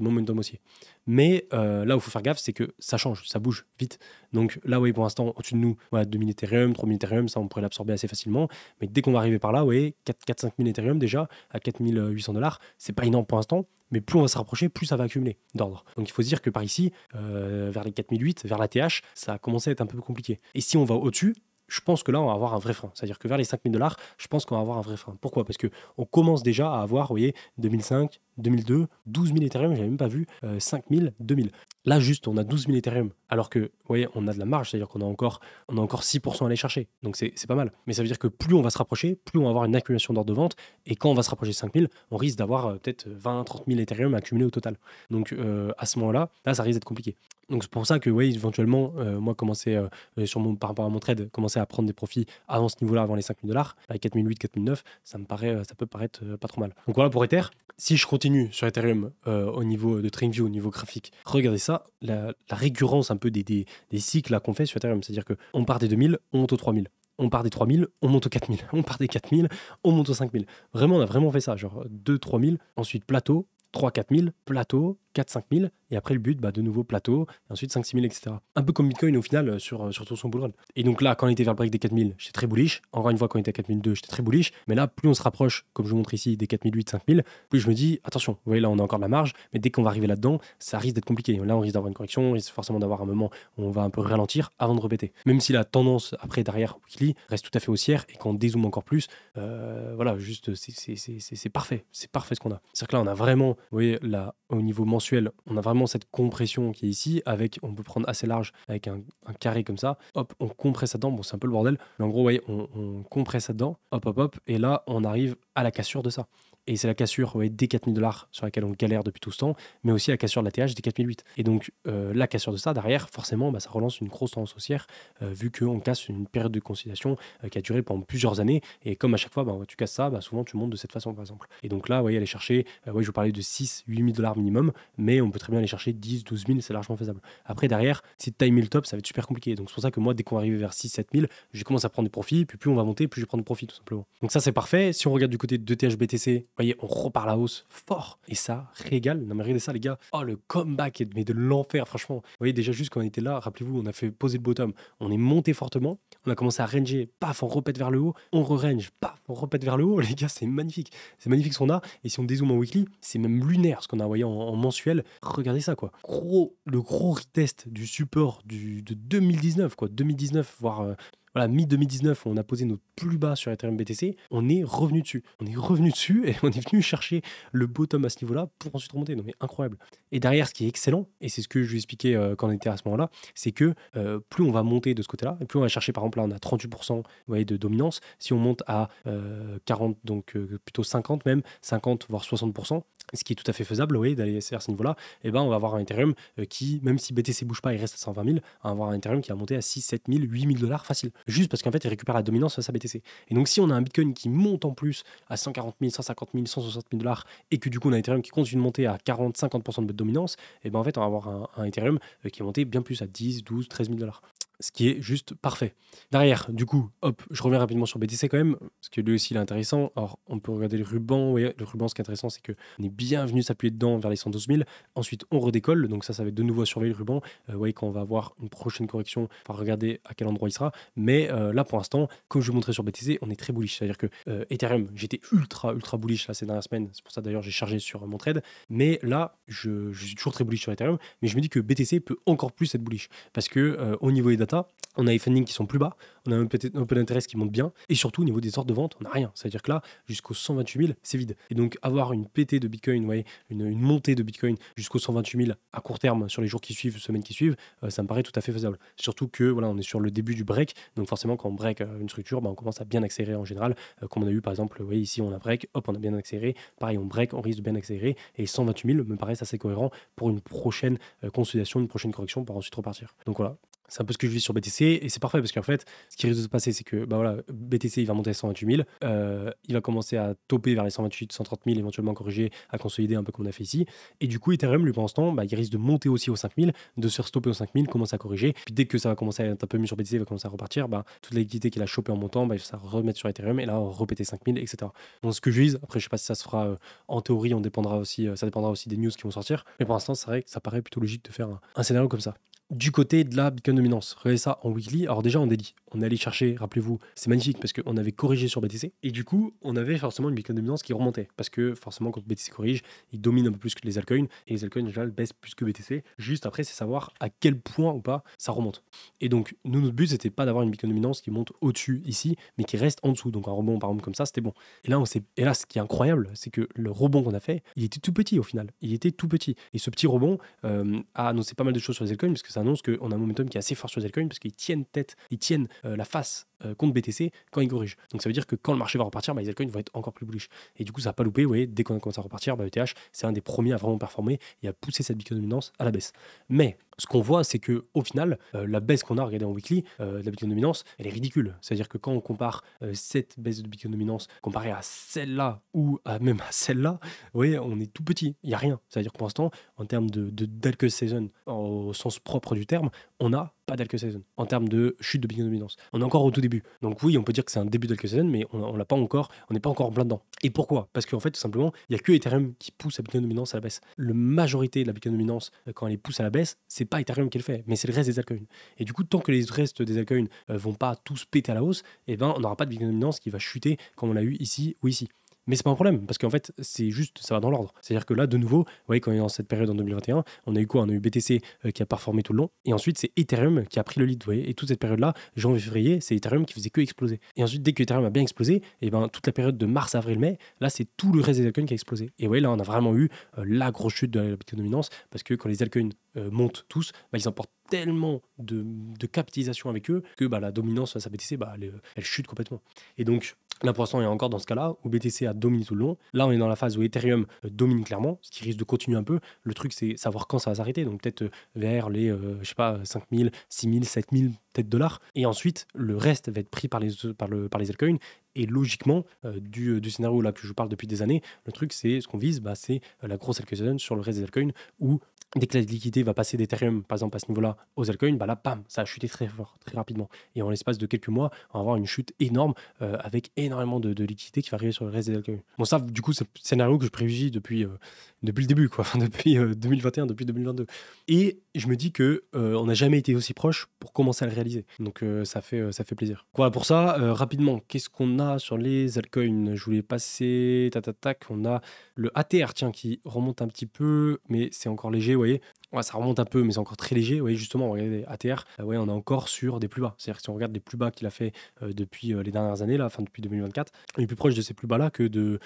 Speaker 1: momentum haussier. Mais là où il faut faire gaffe, c'est que ça change, ça bouge vite. Donc là, oui, pour l'instant, au-dessus de nous, voilà, 2000 Ethereum, 3000 Ethereum, ça on pourrait l'absorber assez facilement. Mais dès qu'on va arriver par là, ouais, 4-5 000 Ethereum déjà, à 4800 $, c'est pas énorme pour l'instant. Mais plus on va se rapprocher, plus ça va accumuler d'ordre. Donc il faut se dire que par ici, vers les 4008, vers la TH, ça a commencé à être un peu plus compliqué. Et si on va au-dessus, je pense que là, on va avoir un vrai frein. C'est-à-dire que vers les 5 000 $, je pense qu'on va avoir un vrai frein. Pourquoi? Parce qu'on commence déjà à avoir, vous voyez, 2005, 2002, 12 000 Ethereum, j'avais même pas vu 5 000, 2000. Là, juste, on a 12 000 Ethereum. Alors que, vous voyez, on a de la marge, c'est-à-dire qu'on a encore 6% à aller chercher. Donc, c'est pas mal. Mais ça veut dire que plus on va se rapprocher, plus on va avoir une accumulation d'ordre de vente. Et quand on va se rapprocher de 5 000, on risque d'avoir peut-être 20, 30 000 Ethereum accumulés au total. Donc, à ce moment-là, ça risque d'être compliqué. Donc, c'est pour ça que, oui, éventuellement, moi, par rapport à mon trade, commencer à prendre des profits avant ce niveau-là, avant les 5 000 $, avec 4008, 4009, ça peut paraître pas trop mal. Donc, voilà pour Ether. Si je continue sur Ethereum au niveau de TradingView, au niveau graphique, regardez ça, la récurrence un peu des cycles qu'on fait sur Ethereum. C'est-à-dire qu'on part des 2000, on monte aux 3000. On part des 3000, on monte aux 4000. On part des 4000, on monte aux 5000. Vraiment, on a vraiment fait ça. Genre 2-3000, ensuite plateau, 3-4 000, plateau, 4-5 000, et après le but, de nouveau plateau, et ensuite 5-6 000, etc. Un peu comme Bitcoin au final sur tout son bull run. Et donc là, quand on était vers le break des 4 000, j'étais très bullish. Encore une fois, quand on était à 4 002, j'étais très bullish. Mais là, plus on se rapproche, comme je vous montre ici, des 4 008, 5 000, plus je me dis, attention, vous voyez, là, on a encore de la marge, mais dès qu'on va arriver là-dedans, ça risque d'être compliqué. Là, on risque d'avoir une correction, on risque forcément d'avoir un moment où on va un peu ralentir avant de répéter. Même si la tendance, après, derrière, weekly, reste tout à fait haussière, et quand on dézoome encore plus, voilà, juste, c'est parfait. C'est parfait ce qu'on a. C'est-à-dire que là, on a vraiment, vous voyez, là, au niveau mensuel, on a vraiment cette compression qui est ici, on peut prendre assez large avec un carré comme ça, hop, on compresse là-dedans, bon c'est un peu le bordel, mais en gros, vous voyez, on compresse là-dedans, hop, hop, hop, et là, on arrive à la cassure de ça. et c'est la cassure des 4000 $ sur laquelle on galère depuis tout ce temps, mais aussi la cassure de la TH des 4008. Et donc la cassure de ça derrière, forcément, ça relance une grosse tendance haussière, vu qu'on casse une période de consolidation qui a duré pendant plusieurs années, et comme à chaque fois tu casses ça, souvent tu montes de cette façon par exemple. Et donc là, vous voyez, aller chercher, je vous parlais de 6-8 000 $ minimum, mais on peut très bien aller chercher 10-12 000, c'est largement faisable. Après derrière, si tu times le top, ça va être super compliqué. Donc c'est pour ça que moi, dès qu'on va arriver vers 6-7 000, je commence à prendre des profits, puis plus on va monter, plus je vais prendre des profits tout simplement. Donc ça c'est parfait. Si on regarde du côté de THBTC, vous voyez, on repart à la hausse fort, et ça régale. Non mais regardez ça les gars, oh le comeback, mais de l'enfer franchement. Vous voyez déjà juste quand on était là, rappelez-vous, on a fait poser le bottom, on est monté fortement, on a commencé à ranger, paf, on repète vers le haut, on re-range, paf, on repète vers le haut. Les gars, c'est magnifique ce qu'on a. Et si on dézoome en weekly, c'est même lunaire ce qu'on a envoyé en mensuel. Regardez ça quoi. Le gros retest du support de 2019 quoi, 2019 voire voilà, mi-2019, on a posé notre plus bas sur Ethereum BTC, on est revenu dessus. On est revenu dessus et on est venu chercher le bottom à ce niveau-là pour ensuite remonter. Non mais incroyable. Et derrière, ce qui est excellent, et c'est ce que je lui expliquais quand on était à ce moment-là, c'est que plus on va monter de ce côté-là, et plus on va chercher, par exemple, là on a 38% vous voyez, de dominance, si on monte à 40, donc plutôt 50 même, 50 voire 60%, ce qui est tout à fait faisable, oui, d'aller à ce niveau-là, et on va avoir un Ethereum qui, même si BTC bouge pas, il reste à 120 000, on va avoir un Ethereum qui va monter à 6, 7 000, 8 000 $ facile. Juste parce qu'en fait, il récupère la dominance face à BTC. Et donc, si on a un Bitcoin qui monte en plus à 140 000, 150 000, 160 000 $, et que du coup, on a un Ethereum qui continue de monter à 40, 50% de dominance, et en fait, on va avoir un Ethereum qui est monté bien plus à 10, 12, 13 000 $. Ce qui est juste parfait. Derrière, du coup, hop, je reviens rapidement sur BTC quand même, parce que lui aussi il est intéressant. Alors, on peut regarder le ruban. Ouais, le ruban, ce qui est intéressant, c'est qu'on est bien venu s'appuyer dedans vers les 112 000. Ensuite, on redécolle. Donc, ça va être de nouveau à surveiller le ruban. Ouais, quand on va avoir une prochaine correction, on va regarder à quel endroit il sera. Mais là, pour l'instant, comme je vous montrais sur BTC, on est très bullish. C'est-à-dire que Ethereum, j'étais ultra bullish là ces dernières semaines. C'est pour ça d'ailleurs, j'ai chargé sur mon trade. Mais là, je suis toujours très bullish sur Ethereum. Mais je me dis que BTC peut encore plus être bullish. Parce que au niveau des data, on a les fundings qui sont plus bas, on a un open interest qui monte bien, et surtout au niveau des ordres de vente, on n'a rien. C'est-à-dire que là, jusqu'aux 128 000, c'est vide. Et donc avoir une PT de Bitcoin, ouais, une montée de Bitcoin jusqu'aux 128 000 à court terme sur les jours qui suivent, semaines qui suivent, ça me paraît tout à fait faisable. Surtout que voilà, on est sur le début du break, donc forcément quand on break une structure, on commence à bien accélérer en général, comme on a eu par exemple, ouais, ici on a break, hop, on a bien accéléré, pareil on break, on risque de bien accélérer, et 128 000 me paraissent assez cohérent pour une prochaine consolidation, une prochaine correction pour ensuite repartir. Donc voilà. C'est un peu ce que je vis sur BTC et c'est parfait parce qu'en fait, ce qui risque de se passer, c'est que BTC il va monter à 128 000, il va commencer à toper vers les 128, 130 000, éventuellement corriger, à consolider un peu comme on a fait ici. Et du coup, Ethereum, lui, pendant ce temps, il risque de monter aussi aux 5 000, de se stopper aux 5 000, commencer à corriger. Puis dès que ça va commencer à être un peu mieux sur BTC, il va commencer à repartir, toute la liquidité qu'il a chopée en montant, il va ça remettre sur Ethereum et là, on repéter 5 000, etc. Donc ce que je vise, après, je sais pas si ça se fera en théorie, ça dépendra aussi des news qui vont sortir. Mais pour l'instant, c'est vrai que ça paraît plutôt logique de faire un scénario comme ça. Du côté de la Bitcoin dominance, regardez ça en weekly. Alors déjà en daily, on est allé chercher, rappelez-vous, c'est magnifique parce qu'on avait corrigé sur BTC et du coup on avait forcément une Bitcoin dominance qui remontait parce que forcément quand BTC corrige, il domine un peu plus que les altcoins et les altcoins déjà baissent plus que BTC. Juste après c'est savoir à quel point ou pas ça remonte. Et donc nous notre but c'était pas d'avoir une Bitcoin dominance qui monte au-dessus ici mais qui reste en dessous. Donc un rebond par exemple comme ça c'était bon. Et là ce qui est incroyable c'est que le rebond qu'on a fait, il était tout petit au final. Il était tout petit et ce petit rebond a annoncé pas mal de choses sur les altcoins parce que ça annonce qu'on a un momentum qui est assez fort sur les altcoins parce qu'ils tiennent la face contre BTC quand ils corrigent. Donc ça veut dire que quand le marché va repartir, les altcoins vont être encore plus bullish. Et du coup, ça n'a pas loupé. Vous voyez, dès qu'on a commencé à repartir, ETH, c'est un des premiers à vraiment performer et à pousser cette Bitcoin dominance à la baisse. Mais ce qu'on voit, c'est que au final, la baisse qu'on a regardée en weekly, de la Bitcoin dominance, elle est ridicule. C'est-à-dire que quand on compare cette baisse de Bitcoin dominance comparée à celle-là ou même à celle-là, vous voyez, on est tout petit. Il n'y a rien. C'est-à-dire que pour l'instant, en termes d'alcool season, au sens propre du terme, on n'a pas d'alcool season en termes de chute de Bitcoin dominance. On est encore au tout début. Donc oui, on peut dire que c'est un début d'alcool season, mais on l'a pas encore, on n'est pas encore en plein dedans. Et pourquoi? Parce qu'en fait, tout simplement, il n'y a que Ethereum qui pousse la Bitcoin dominance à la baisse. La majorité de la Bitcoin dominance, quand elle est pousse à la baisse, c'est pas Ethereum qui le fait, mais c'est le reste des altcoins. Et du coup, tant que les restes des altcoins vont pas tous péter à la hausse, on n'aura pas de Bitcoin dominance qui va chuter comme on l'a eu ici ou ici. Mais c'est pas un problème, parce qu'en fait, c'est juste, ça va dans l'ordre. C'est-à-dire que là, de nouveau, vous voyez, quand on est dans cette période en 2021, on a eu quoi? On a eu BTC qui a performé tout le long, et ensuite, c'est Ethereum qui a pris le lead, vous voyez. Et toute cette période-là, janvier-février, c'est Ethereum qui faisait que exploser. Et ensuite, dès que Ethereum a bien explosé, toute la période de mars, avril, mai, là, c'est tout le reste des altcoins qui a explosé. Et vous voyez, là, on a vraiment eu la grosse chute de la Bitcoin dominance, parce que quand les altcoins montent tous, ils emportent tellement de capitalisation avec eux que la dominance face à BTC, elle chute complètement. Et donc, Là, pour l'instant, on est encore dans ce cas-là où BTC a dominé tout le long. Là, on est dans la phase où Ethereum domine clairement, ce qui risque de continuer un peu. Le truc, c'est savoir quand ça va s'arrêter. Donc, peut-être vers les, je sais pas, 5 000, 6 000, 7 000 peut-être dollars. Et ensuite, le reste va être pris par les altcoins. Et logiquement, du scénario là que je vous parle depuis des années, le truc, c'est ce qu'on vise, bah, c'est la grosse allocation sur le reste des altcoins où dès que la liquidité va passer d'Ethereum, par exemple, à ce niveau-là, aux altcoins, bah là, bam, ça a chuté très fort, très rapidement. Et en l'espace de quelques mois, on va avoir une chute énorme avec énormément de liquidité qui va arriver sur le reste des altcoins. Bon, ça, du coup, c'est le scénario que je privilégie depuis le début, quoi, enfin, depuis 2021, depuis 2022. Et je me dis que on n'a jamais été aussi proche pour commencer à le réaliser. Donc, ça fait plaisir. Voilà, pour ça, rapidement, qu'est-ce qu'on a sur les altcoins? Je voulais passer, tac, on a le ATR, tiens, qui remonte un petit peu, mais c'est encore léger, vous voyez. Ouais, ça remonte un peu, mais c'est encore très léger. Vous voyez, justement, regardez, ATR, ouais, on est encore sur des plus bas. C'est-à-dire que si on regarde les plus bas qu'il a fait depuis les dernières années, là, enfin depuis 2024, on est plus proche de ces plus bas-là que de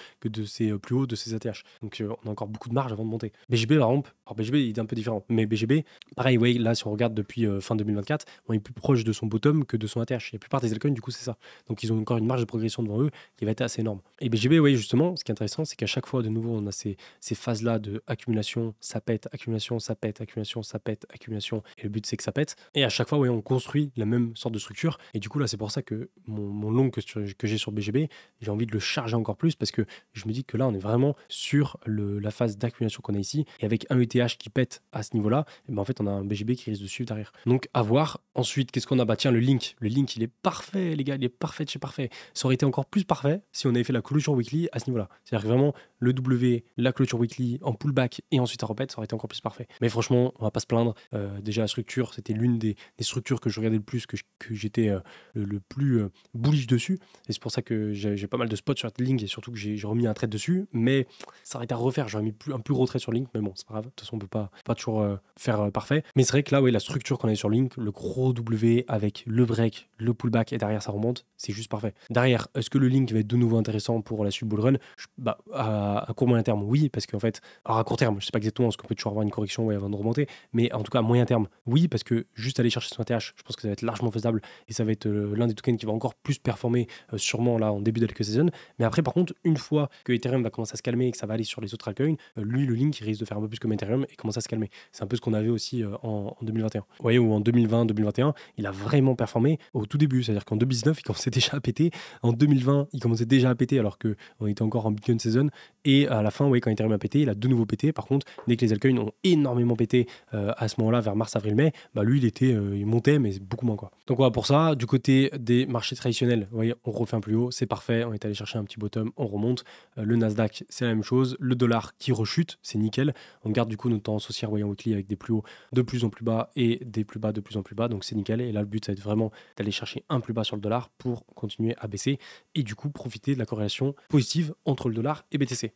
Speaker 1: ces plus hauts de ces ATH. Donc, on a encore beaucoup de marge avant de monter. BGB, par exemple, alors BGB, il est un peu différent. Mais BGB, pareil, ouais, là, si on regarde depuis fin 2024, on est plus proche de son bottom que de son ATH. Et la plupart des altcoins, du coup, c'est ça. Donc, ils ont encore une marge de progression devant eux qui va être assez énorme. Et BGB, oui, justement, ce qui est intéressant, c'est qu'à chaque fois, de nouveau, on a ces phases-là de accumulation, ça pète, accumulation, ça pète, accumulation, ça pète, accumulation. Et le but, c'est que ça pète. Et à chaque fois, ouais, on construit la même sorte de structure. Et du coup, là, c'est pour ça que mon long que j'ai sur BGB, j'ai envie de le charger encore plus parce que je me dis que là, on est vraiment sur la phase d'accumulation qu'on a ici. Et avec un ETH qui pète à ce niveau-là, et ben en fait, on a un BGB qui risque de suivre derrière. Donc, à voir. Ensuite, qu'est-ce qu'on a? Bah, tiens, le link. Le link, il est parfait, les gars. Il est parfait de chez parfait. Ça aurait été encore plus parfait si on avait fait la clôture weekly à ce niveau-là. C'est-à-dire que vraiment, le W, la clôture weekly en pullback et ensuite à repète, ça aurait été encore plus parfait. Mais franchement, on va pas se plaindre. Déjà, la structure, c'était l'une des structures que je regardais le plus, que j'étais le plus bullish dessus. Et c'est pour ça que j'ai pas mal de spots sur cette ligne et surtout que j'ai remis un trade dessus. Mais ça aurait été à refaire. J'aurais mis un plus gros trade sur Link. Mais bon, c'est pas grave. De toute façon, on peut pas toujours faire parfait. Mais c'est vrai que là, ouais, la structure qu'on avait sur Link, le gros W avec le break, le pullback et derrière ça remonte, c'est juste parfait. Derrière, est-ce que le Link va être de nouveau intéressant pour la suite bull run? Bah, à court moyen terme, oui, parce qu'en fait, alors à court terme, je sais pas exactement, parce qu'on peut toujours avoir une correction avant de remonter, mais en tout cas à moyen terme, oui, parce que juste aller chercher son ATH, je pense que ça va être largement faisable et ça va être l'un des tokens qui va encore plus performer sûrement là en début d'allocation. Mais après, par contre, une fois que Ethereum va commencer à se calmer et que ça va aller sur les autres altcoins, lui, le Link, il risque de faire un peu plus comme Ethereum et commencer à se calmer. C'est un peu ce qu'on avait aussi en 2021. Vous voyez, ou en 2020-2021, il a vraiment performé au tout début, c'est-à-dire qu'en 2019, il commençait déjà à péter, en 2020, il commençait déjà à péter alors qu'on était encore en Bitcoin season, et à la fin, ouais, quand Ethereum a pété, il a de nouveau pété. Par contre, dès que les altcoins ont énormément pété à ce moment-là, vers mars, avril, mai, bah lui, il montait, mais beaucoup moins, quoi. Donc voilà, pour ça, du côté des marchés traditionnels, vous voyez, on refait un plus haut, c'est parfait, on est allé chercher un petit bottom, on remonte. Le Nasdaq, c'est la même chose. Le dollar qui rechute, c'est nickel. On garde du coup notre tendance haussière en weekly avec des plus hauts de plus en plus bas et des plus bas de plus en plus bas, donc c'est nickel. Et là, le but, ça va être vraiment d'aller chercher un plus bas sur le dollar pour continuer à baisser et du coup profiter de la corrélation positive entre le dollar et BTC.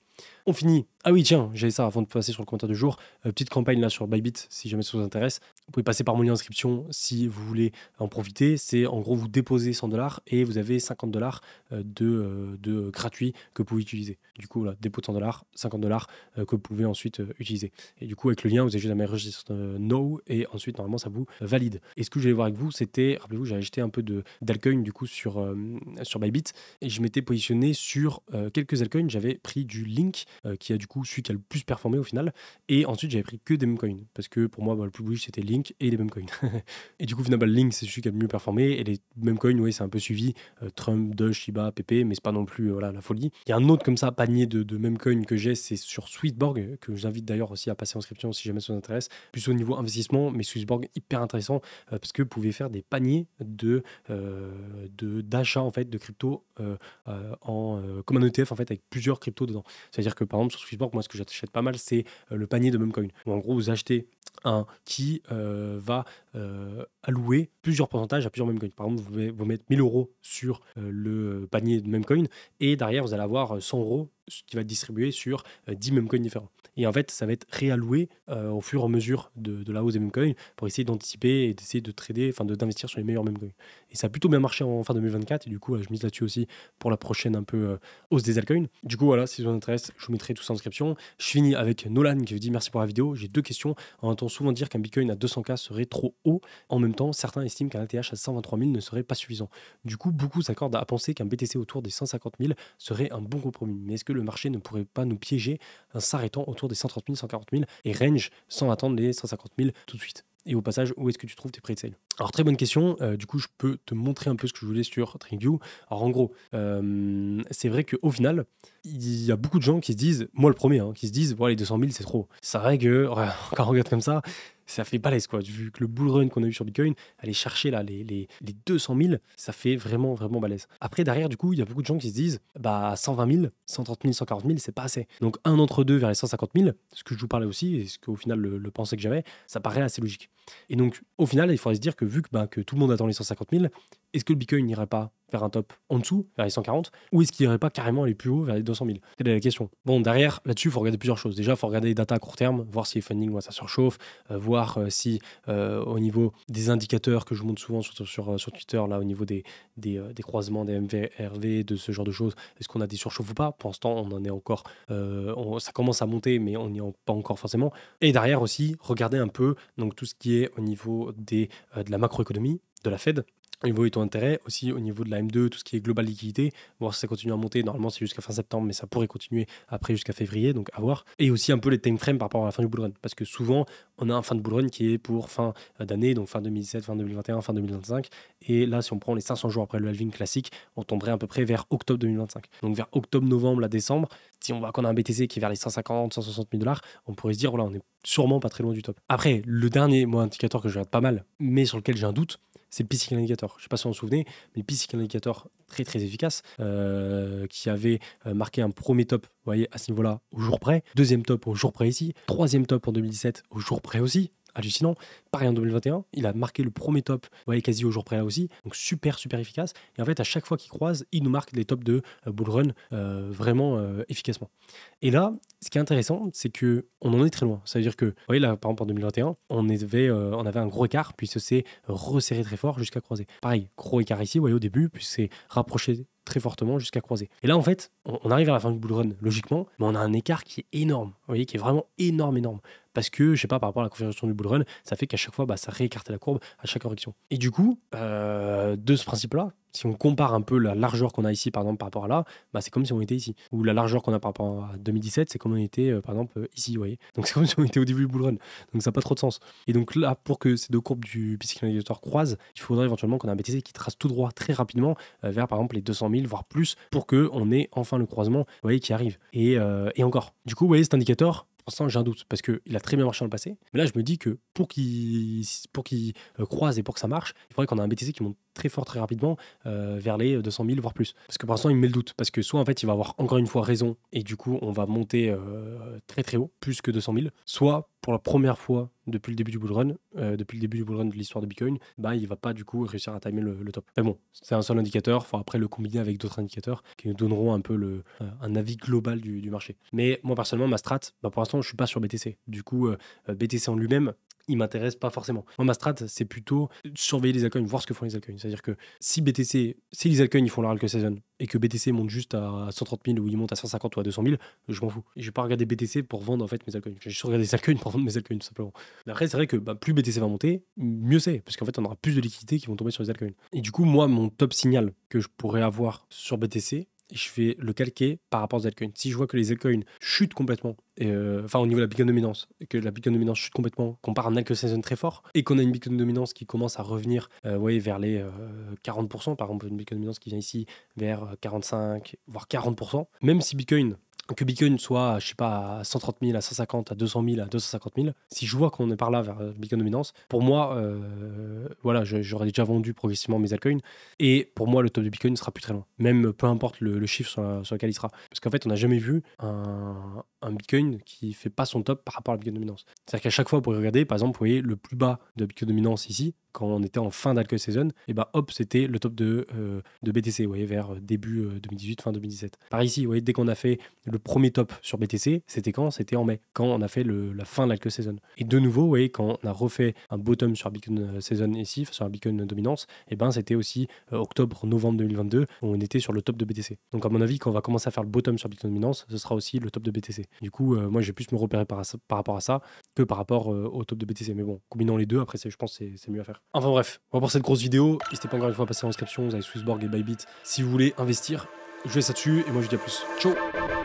Speaker 1: On finit. Ah oui, tiens, j'avais ça avant de passer sur le commentaire du jour. Petite campagne là sur Bybit, si jamais ça vous intéresse. Vous pouvez passer par mon lien d'inscription si vous voulez en profiter. C'est en gros, vous déposez 100$ et vous avez 50$ de gratuit que vous pouvez utiliser. Du coup, là, dépôt de 100$, 50$ que vous pouvez ensuite utiliser. Et du coup, avec le lien, vous avez juste à mettre registre no et ensuite, normalement, ça vous valide. Et ce que je voulais voir avec vous, c'était, rappelez-vous, j'ai acheté un peu d'altcoin du coup sur Bybit et je m'étais positionné sur quelques altcoins. J'avais pris du Link qui a du coup celui qui a le plus performé au final, et ensuite j'avais pris que des memcoins parce que pour moi le plus bullish c'était Link et les memcoins. Et du coup finalement Link c'est celui qui a le mieux performé et les memcoins, oui, c'est un peu suivi, Trump, Doge, Shiba, PP, mais c'est pas non plus voilà la folie. Il y a un autre comme ça panier de memcoins que j'ai, c'est sur Swissborg, que j'invite d'ailleurs aussi à passer en inscription si jamais ça vous intéresse, plus au niveau investissement, mais Swissborg hyper intéressant parce que vous pouvez faire des paniers d'achat en fait de crypto comme un ETF en fait avec plusieurs cryptos dedans. C'est-à-dire que par exemple sur Swissborg, moi ce que j'achète pas mal, c'est le panier de memcoin. En gros, vous achetez un qui va allouer plusieurs pourcentages à plusieurs memcoins. Par exemple, vous mettez 1000€ sur le panier de memcoin et derrière, vous allez avoir 100€ qui va être distribué sur 10 memcoins différents. Et en fait, ça va être réalloué au fur et à mesure de la hausse des memcoins pour essayer d'anticiper et d'essayer de trader, enfin d'investir sur les meilleurs memcoins. Et ça a plutôt bien marché en fin 2024 et du coup, je mise là-dessus aussi pour la prochaine un peu hausse des altcoins. Du coup, voilà, si ça vous intéresse, je vous mettrai tout ça en description. Je finis avec Nolan qui vous dit merci pour la vidéo. J'ai deux questions. On entend souvent dire qu'un Bitcoin à 200K serait trop haut. En même temps, certains estiment qu'un ATH à 123 000 ne serait pas suffisant. Du coup, beaucoup s'accordent à penser qu'un BTC autour des 150 000 serait un bon compromis. Mais est-ce que le marché ne pourrait pas nous piéger en s'arrêtant autour des 130 000, 140 000 et range sans attendre les 150 000 tout de suite? Et au passage, où est-ce que tu trouves tes pre-sales? Alors, très bonne question. Du coup, je peux te montrer un peu ce que je voulais sur TradingView. Alors, en gros, c'est vrai qu'au final, il y a beaucoup de gens qui se disent, moi le premier, qui se disent, les 200 000, c'est trop. C'est vrai que, quand on regarde comme ça fait balèze, quoi. Vu que le bull run qu'on a eu sur Bitcoin, aller chercher là, les 200 000, ça fait vraiment, vraiment balèze. Après, derrière, du coup, il y a beaucoup de gens qui se disent, 120 000, 130 000, 140 000, c'est pas assez. Donc, un entre deux vers les 150 000, ce que je vous parlais aussi, et ce qu'au final, le pensée que j'avais, ça paraît assez logique. Et donc, au final, il faudrait se dire que vu que tout le monde attend les 150 000, est-ce que le Bitcoin n'irait pas vers un top en dessous, vers les 140, ou est-ce qu'il n'irait pas carrément aller plus haut, vers les 200 000? Quelle est la question? Bon, derrière, là-dessus, il faut regarder plusieurs choses. Déjà, il faut regarder les data à court terme, voir si les funding, ça surchauffe, voir si au niveau des indicateurs que je vous montre souvent sur Twitter, là, au niveau des croisements, des MVRV, de ce genre de choses, est-ce qu'on a des surchauffes ou pas? Pour l'instant, on en est encore, ça commence à monter, mais on n'y est pas encore forcément. Et derrière aussi, regarder un peu donc, tout ce qui est au niveau de la macroéconomie, de la Fed, au niveau des taux d'intérêt, aussi au niveau de la M2, tout ce qui est global liquidité, voir si ça continue à monter. Normalement, c'est jusqu'à fin septembre, mais ça pourrait continuer après jusqu'à février, donc à voir. Et aussi un peu les time frames par rapport à la fin du bull run, parce que souvent, on a un fin de bull run qui est pour fin d'année, donc fin 2017, fin 2021, fin 2025. Et là, si on prend les 500 jours après le halving classique, on tomberait à peu près vers octobre 2025. Donc vers octobre, novembre, décembre, si on voit qu'on a un BTC qui est vers les 150, 160 000 $, on pourrait se dire, voilà, on est sûrement pas très loin du top. Après, le dernier indicateur que je regarde pas mal, mais sur lequel j'ai un doute, c'est le P-Cycle Indicator. Je ne sais pas si vous vous souvenez, mais le P-Cycle Indicator, très très efficace, qui avait marqué un premier top, vous voyez, à ce niveau-là, au jour près, deuxième top au jour près ici, troisième top en 2017 au jour près aussi, hallucinant. Pareil en 2021, il a marqué le premier top, vous voyez, quasi au jour près là aussi, donc super super efficace. Et en fait, à chaque fois qu'il croise, il nous marque des tops de bull run vraiment efficacement. Et là, ce qui est intéressant, c'est que on en est très loin. Ça veut dire que, vous voyez là, par exemple en 2021, on avait un gros écart, puis ça s'est resserré très fort jusqu'à croiser. Pareil, gros écart ici, vous voyez au début, puis c'est rapproché très fortement jusqu'à croiser. Et là, en fait, on arrive à la fin du bull run, logiquement, mais on a un écart qui est énorme, vous voyez, qui est vraiment énorme. Parce que, je sais pas, par rapport à la configuration du bull run, ça fait qu'à chaque fois, ça réécarte la courbe à chaque correction. Et du coup, de ce principe-là, si on compare un peu la largeur qu'on a ici, par exemple, par rapport à là, c'est comme si on était ici. Ou la largeur qu'on a par rapport à 2017, c'est comme on était, par exemple, ici, vous voyez. Donc c'est comme si on était au début du bull run. Donc ça n'a pas trop de sens. Et donc là, pour que ces deux courbes du P-Cycle Indicator croisent, il faudrait éventuellement qu'on ait un BTC qui trace tout droit très rapidement vers, par exemple, les 200 000, voire plus, pour qu'on ait enfin le croisement, vous voyez, qui arrive. Et encore. Du coup, vous voyez, cet indicateur, pour l'instant, j'ai un doute parce qu'il a très bien marché dans le passé. Mais là, je me dis que pour qu'il croise et pour que ça marche, il faudrait qu'on ait un BTC qui monte très fort, très rapidement vers les 200 000, voire plus. Parce que pour l'instant, il me met le doute. Parce que soit, en fait, il va avoir encore une fois raison et du coup, on va monter très très haut, plus que 200 000. Soit, pour la première fois depuis le début du bull run, de l'histoire de Bitcoin, il va pas du coup réussir à timer le top. Mais bon, c'est un seul indicateur. Il faut après le combiner avec d'autres indicateurs qui nous donneront un peu un avis global du marché. Mais moi, personnellement, ma strat, pour l'instant, je suis pas sur BTC. Du coup, BTC en lui-même, il m'intéresse pas forcément. Moi, ma strat, c'est plutôt surveiller les altcoins, voir ce que font les altcoins. C'est-à-dire que si les altcoins ils font leur algo season et que BTC monte juste à 130 000 ou il monte à 150 ou à 200 000, je m'en fous. Et je vais pas regarder BTC pour vendre en fait mes altcoins. Je vais juste regarder les altcoins pour vendre mes altcoins tout simplement. Mais après, c'est vrai que plus BTC va monter, mieux c'est, parce qu'en fait, on aura plus de liquidités qui vont tomber sur les altcoins. Et du coup, moi, mon top signal que je pourrais avoir sur BTC, je vais le calquer par rapport aux altcoins. Si je vois que les altcoins chutent complètement, au niveau de la Bitcoin dominance, que la Bitcoin dominance chute complètement, qu'on part un algo season très fort, et qu'on a une Bitcoin dominance qui commence à revenir vers les 40%, par exemple une Bitcoin dominance qui vient ici vers 45, voire 40%, même si Bitcoin soit, je sais pas, à 130 000, à 150, à 200 000, à 250 000, si je vois qu'on est par là vers Bitcoin dominance, pour moi, j'aurais déjà vendu progressivement mes altcoins, et pour moi, le top de Bitcoin ne sera plus très loin, même peu importe le chiffre sur lequel il sera. Parce qu'en fait, on n'a jamais vu un Bitcoin qui fait pas son top par rapport à la Bitcoin dominance. C'est-à-dire qu'à chaque fois, vous pourrez regarder, par exemple, vous voyez le plus bas de Bitcoin dominance ici, quand on était en fin d'alcool season, et hop, c'était le top de BTC, vous voyez, vers début 2018, fin 2017. Par ici, vous voyez, dès qu'on a fait le premier top sur BTC, c'était quand? C'était en mai, quand on a fait la fin de l'alcool season. Et de nouveau, vous voyez, quand on a refait un bottom sur la Bitcoin season ici, sur la Bitcoin dominance, c'était aussi octobre-novembre 2022, où on était sur le top de BTC. Donc à mon avis, quand on va commencer à faire le bottom sur Bitcoin dominance, ce sera aussi le top de BTC. Du coup, moi, j'ai plus me repérer par rapport à ça que par rapport au top de BTC. Mais bon, combinant les deux, après, je pense que c'est mieux à faire. Enfin bref, on va pour cette grosse vidéo. N'hésitez pas encore une fois à passer en description. Vous avez Swissborg et Bybit si vous voulez investir. Je vous laisse là-dessus et moi, je vous dis à plus. Ciao!